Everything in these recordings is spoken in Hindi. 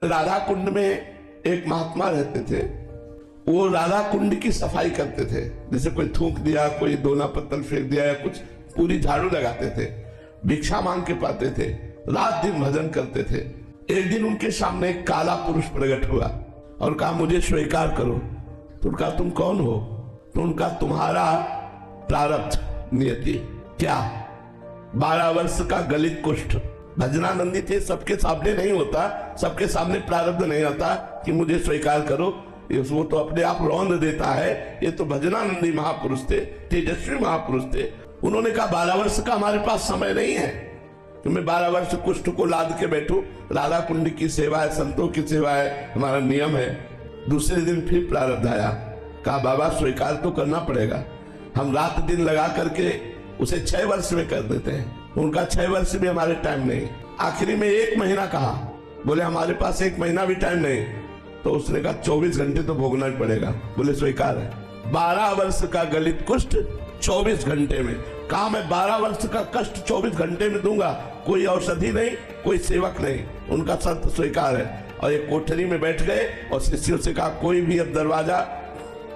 राधा कुंड में एक महात्मा रहते थे। वो राधा कुंड की सफाई करते थे। जैसे कोई थूक दिया, कोई दोना पत्तल फेंक दिया या कुछ, पूरी झाड़ू लगाते थे, भिक्षा मांग के पाते थे, रात दिन भजन करते थे। एक दिन उनके सामने एक काला पुरुष प्रकट हुआ और कहा, मुझे स्वीकार करो। तो उनका, तुम कौन हो? तो उनका, तुम्हारा प्रारब्ध नियति। क्या? 12 वर्ष का गलित कुष्ठ। भजनानंदी थे, सबके सामने नहीं होता, सबके सामने प्रारब्ध नहीं आता कि मुझे स्वीकार करो। वो तो अपने आप रौंद देता है। ये तो भजनानंदी महापुरुष थे, तेजस्वी महापुरुष थे। उन्होंने कहा, 12 वर्ष का हमारे पास समय नहीं है कि मैं 12 वर्ष कुष्ठ को लाद के बैठूं। राधा कुंड की सेवा है, संतों की सेवा है, हमारा नियम है। दूसरे दिन फिर प्रारब्ध आया। कहा, बाबा स्वीकार तो करना पड़ेगा। हम रात दिन लगा करके उसे 6 वर्ष में कर देते हैं। उनका 6 वर्ष भी हमारे टाइम नहीं। आखिरी में 1 महीना कहा। बोले, हमारे पास 1 महीना भी टाइम नहीं। तो उसने कहा, 24 घंटे तो भोगना ही पड़ेगा। बोले, स्वीकार है। 12 वर्ष का गलित कुष्ठ 24 घंटे में। कहा, मैं 12 वर्ष का कष्ट 24 घंटे में दूंगा। कोई औषधि नहीं, कोई सेवक नहीं। उनका शर्त स्वीकार है। और एक कोठरी में बैठ गए और शिष्यों से कहा, कोई भी अब दरवाजा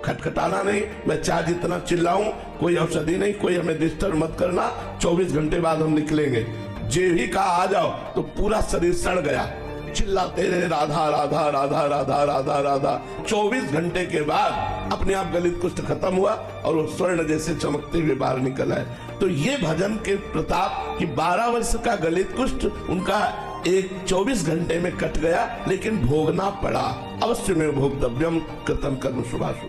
खटखटाना नहीं, मैं चाहे जितना चिल्लाऊं, कोई औषधि नहीं, कोई हमें डिस्टर्ब मत करना। 24 घंटे बाद हम निकलेंगे। जे भी कहा आ जाओ, तो पूरा शरीर सड़ गया। चिल्लाते रहे, राधा राधा राधा राधा राधा राधा। 24 घंटे के बाद अपने आप गलित कुष्ठ खत्म हुआ और वो स्वर्ण जैसे चमकते हुए बाहर निकल आए। तो ये भजन के प्रताप कि 12 वर्ष का गलित कुष्ठ उनका 24 घंटे में कट गया, लेकिन भोगना पड़ा। अवश्य में भोक्तव्यम कृतं कर्म शुभाशुभम्।